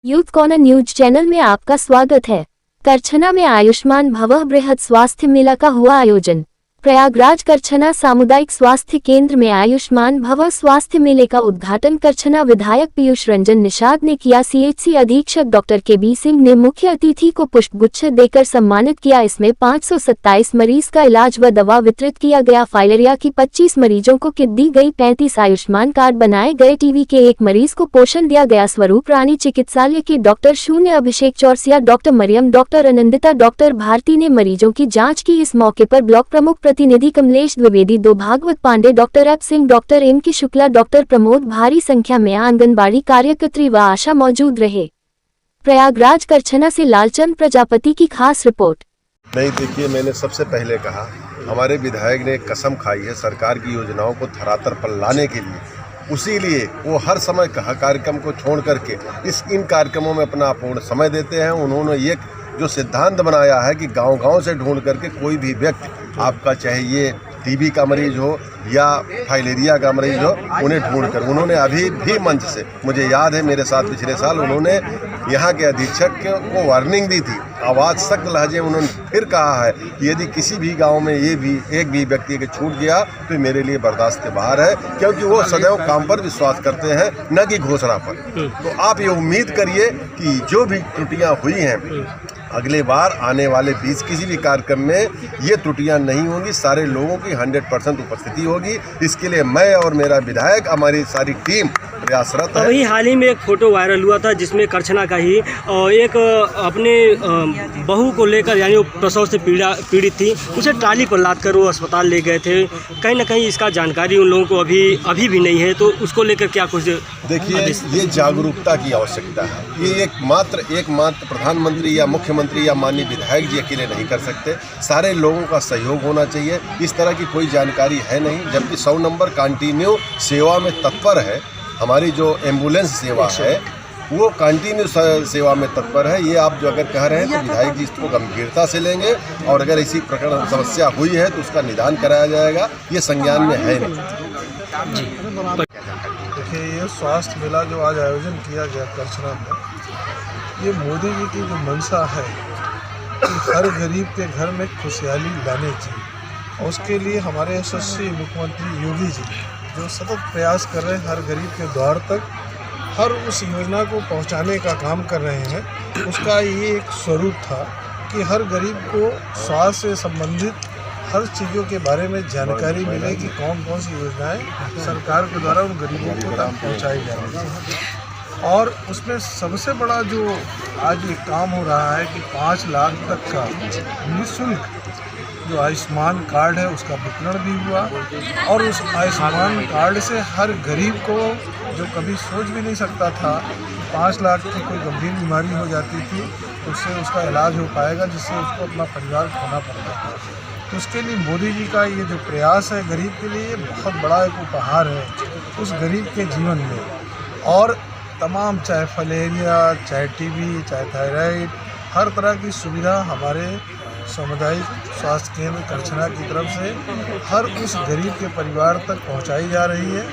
Youth corner news channel में आपका स्वागत है। करछना में आयुष्मान भवः बृहद स्वास्थ्य मेला का हुआ आयोजन। प्रयागराज करछना सामुदायिक स्वास्थ्य केंद्र में आयुष्मान भवः स्वास्थ्य मेले का उद्घाटन करछना विधायक पीयूष रंजन निषाद ने किया। सीएचसी अधीक्षक डॉक्टर के.बी. सिंह ने मुख्य अतिथि को पुष्पगुच्छ देकर सम्मानित किया। इसमें 527 मरीज का इलाज व दवा वितरित किया गया। फाइलेरिया की 25 मरीजों को किट दी गई। 35 आयुष्मान कार्ड बनाए गए। टीबी के 1 मरीज को पोषण दिया गया। स्वरूप रानी चिकित्सालय के डॉक्टर शून्य Abhishek Chaurasia, doctor Mariyam, doctor Anandita, doctor Bharti ने मरीजों की जाँच की। इस मौके पर ब्लॉक प्रमुख प्रतिनिधि कमलेश द्विवेदी, दो भागवत पांडे, डॉक्टर एप Singh, doctor M K Shukla, doctor Pramod, भारी संख्या में आंगनबाड़ी कार्यकर्त्री व आशा मौजूद रहे। प्रयागराज करछना से लालचंद प्रजापति की खास रिपोर्ट। नहीं, देखिए, मैंने सबसे पहले कहा, हमारे विधायक ने कसम खाई है सरकार की योजनाओं को धरातल पर लाने के लिए। उसी लिए वो हर समय कार्यक्रम को छोड़ करके इन कार्यक्रमों में अपना पूर्ण समय देते हैं। उन्होंने एक जो सिद्धांत बनाया है कि गांव-गांव से ढूंढ करके कोई भी व्यक्ति, आपका चाहे ये टीबी का मरीज हो या फाइलेरिया का मरीज हो, उन्हें ढूंढकर उन्होंने अभी भी मंच से, मुझे याद है मेरे साथ पिछले साल उन्होंने यहाँ के अधीक्षक को वार्निंग दी थी। आवाज़ सख्त लहजे उन्होंने फिर कहा है कि यदि किसी भी गांव में एक भी व्यक्ति के छूट गया तो मेरे लिए बर्दाश्त के बाहर है, क्योंकि वो सदैव काम पर विश्वास करते हैं, न कि घोषणा पर। तो आप ये उम्मीद करिए कि जो भी त्रुटियाँ हुई हैं, अगले बार आने वाले 20 किसी भी कार्यक्रम में ये त्रुटियां नहीं होंगी। सारे लोगों की 100% उपस्थिति होगी। इसके लिए मैं और मेरा विधायक, हमारी सारी टीम प्रयासरत है। वही हाल ही में एक फोटो वायरल हुआ था जिसमें करछना का ही एक अपने बहू को लेकर, यानी वो प्रसव से पीड़ित थी, उसे ट्राली पर लाद कर वो अस्पताल ले गए थे। कहीं ना कहीं इसका जानकारी उन लोगों को अभी भी नहीं है, तो उसको लेकर क्या कुछ? देखिए, ये जागरूकता की आवश्यकता है। ये एकमात्र प्रधानमंत्री या मुख्यमंत्री या माननीय विधायक जी अकेले नहीं कर सकते। सारे लोगों का सहयोग होना चाहिए। इस तरह की कोई जानकारी है नहीं, जबकि 100 नंबर कंटिन्यू सेवा में तत्पर है। हमारी जो एम्बुलेंस सेवा है वो कंटिन्यू सेवा में तत्पर है। ये आप जो अगर कह रहे हैं तो विधायक जी इसको गंभीरता से लेंगे, और अगर ऐसी प्रकरण समस्या हुई है तो उसका निदान कराया जाएगा। ये संज्ञान में है नहीं। देखिए, ये स्वास्थ्य मेला जो आज आयोजन किया गया करछना में, ये मोदी जी की जो मंशा है कि हर गरीब के घर में खुशहाली लाने की, और उसके लिए हमारे यशस्वी मुख्यमंत्री योगी जी जो सतत प्रयास कर रहे हैं हर गरीब के द्वार तक हर उस योजना को पहुंचाने का काम कर रहे हैं। उसका ये एक स्वरूप था कि हर गरीब को स्वास्थ्य से संबंधित हर चीज़ों के बारे में जानकारी मिले कि कौन कौन सी योजनाएं सरकार के द्वारा उन गरीबों को तक पहुँचाई जा रही है। और उसमें सबसे बड़ा जो आज ये काम हो रहा है कि 5 लाख तक का निःशुल्क जो आयुष्मान कार्ड है उसका वितरण भी हुआ, और उस आयुष्मान कार्ड से हर गरीब को, जो कभी सोच भी नहीं सकता था 5 लाख की कोई गंभीर बीमारी हो जाती थी तो उससे उसका इलाज हो पाएगा, जिससे उसको अपना परिवार खोना पड़ता था। तो उसके लिए मोदी जी का ये जो प्रयास है गरीब के लिए, बहुत बड़ा एक उपहार है उस गरीब के जीवन में। और तमाम, चाहे फलेरिया, चाहे टीबी, चाहे थायराइड, हर तरह की सुविधा हमारे सामुदायिक स्वास्थ्य केंद्र करछना की तरफ से हर उस गरीब के परिवार तक पहुंचाई जा रही है।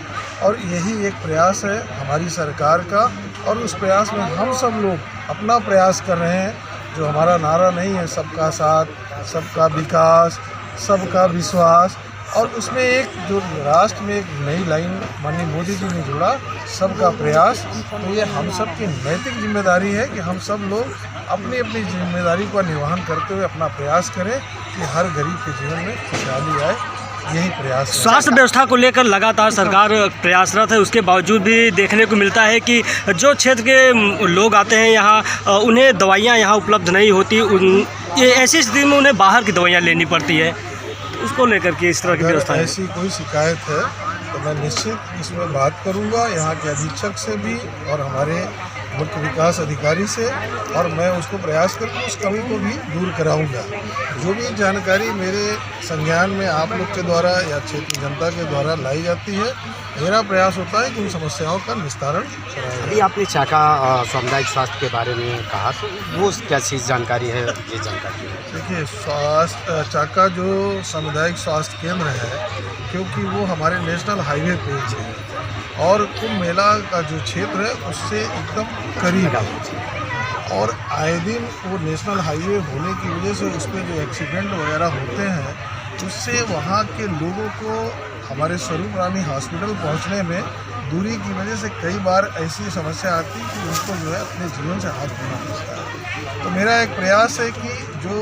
और यही एक प्रयास है हमारी सरकार का, और उस प्रयास में हम सब लोग अपना प्रयास कर रहे हैं। जो हमारा नारा नहीं है सबका साथ, सबका विकास, सबका विश्वास, और उसमें एक जो राष्ट्र में एक नई लाइन माननीय मोदी जी ने जोड़ा, सबका प्रयास। तो ये हम सब की नैतिक जिम्मेदारी है कि हम सब लोग अपनी अपनी जिम्मेदारी का निर्वहन करते हुए अपना प्रयास करें कि हर गरीब के जीवन में खुशहाली आए। यही प्रयास है। स्वास्थ्य व्यवस्था को लेकर लगातार सरकार प्रयासरत है। उसके बावजूद भी देखने को मिलता है कि जो क्षेत्र के लोग आते हैं यहाँ, उन्हें दवाइयाँ यहाँ उपलब्ध नहीं होती। ये ऐसी स्थिति में उन्हें बाहर की दवाइयाँ लेनी पड़ती है। उसको लेकर के इस तरह की व्यवस्था है। ऐसी कोई शिकायत है तो मैं निश्चित इसमें बात करूंगा यहाँ के अधीक्षक से भी और हमारे मुख्य विकास अधिकारी से, और मैं उसको प्रयास करके उस कमी को भी दूर कराऊंगा। जो भी जानकारी मेरे संज्ञान में आप लोग के द्वारा या क्षेत्रीय जनता के द्वारा लाई जाती है, मेरा प्रयास होता है कि उन समस्याओं का निस्तारण कराया जाए। अभी आपने चाका सामुदायिक स्वास्थ्य के बारे में कहा, तो वो क्या चीज़ जानकारी है? ये जानकारी है, देखिए, चाका जो सामुदायिक स्वास्थ्य केंद्र है, क्योंकि वो हमारे नेशनल हाईवे पे है, और कुंभ मेला का जो क्षेत्र है उससे एकदम करीब है। और आए दिन वो नेशनल हाईवे होने की वजह से उस पर जो एक्सीडेंट वगैरह होते हैं उससे वहाँ के लोगों को हमारे स्वरूप रानी हॉस्पिटल पहुँचने में दूरी की वजह से कई बार ऐसी समस्या आती है कि उनको जो है अपने जीवन से हाथ धोना पड़ता है। तो मेरा एक प्रयास है कि जो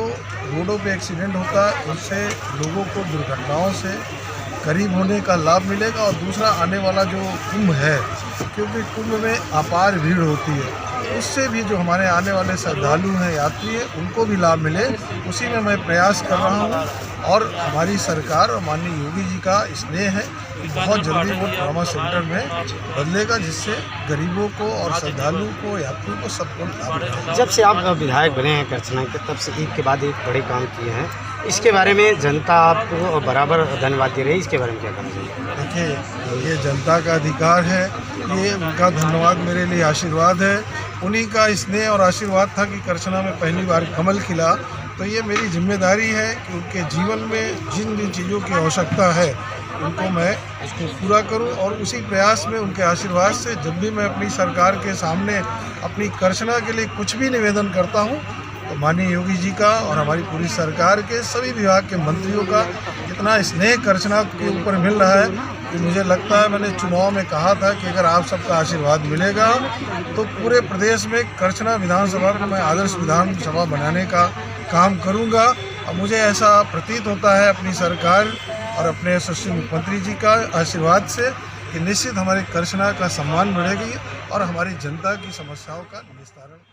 रोडों पे एक्सीडेंट होता है उससे लोगों को दुर्घटनाओं से करीब होने का लाभ मिलेगा। और दूसरा आने वाला जो कुंभ है, क्योंकि कुंभ में अपार भीड़ होती है, उससे भी जो हमारे आने वाले श्रद्धालु हैं, यात्री हैं, उनको भी लाभ मिले, उसी में मैं प्रयास कर रहा हूँ। और हमारी सरकार और माननीय योगी जी का स्नेह है कि बहुत जल्दी वो ट्रॉमा सेंटर में बदलेगा, जिससे गरीबों को और श्रद्धालुओं को, यात्रियों को सबको लाभ मिलेगा। जब से आप विधायक बने हैं करछना के, तब से एक के बाद एक बड़े काम किए हैं। इसके बारे में जनता आपको बराबर धन्यवाद दे रही है, इसके बारे में क्या कहना चाहिए? देखिए, ये जनता का अधिकार है, ये उनका धन्यवाद मेरे लिए आशीर्वाद है। उन्हीं का स्नेह और आशीर्वाद था कि करछना में पहली बार कमल खिला। तो ये मेरी जिम्मेदारी है कि उनके जीवन में जिन जिन चीज़ों की आवश्यकता है उनको मैं उसको पूरा करूं। और उसी प्रयास में उनके आशीर्वाद से जब भी मैं अपनी सरकार के सामने अपनी करछना के लिए कुछ भी निवेदन करता हूं, तो माननीय योगी जी का और हमारी पूरी सरकार के सभी विभाग के मंत्रियों का इतना स्नेह करछना के ऊपर मिल रहा है कि मुझे लगता है, मैंने चुनाव में कहा था कि अगर आप सबका आशीर्वाद मिलेगा तो पूरे प्रदेश में करछना विधानसभा को मैं आदर्श विधानसभा बनाने का काम करूंगा। और मुझे ऐसा प्रतीत होता है अपनी सरकार और अपने यशस्वी मुख्यमंत्री जी का आशीर्वाद से कि निश्चित हमारे करछना का सम्मान बढ़ेगी और हमारी जनता की समस्याओं का निस्तारण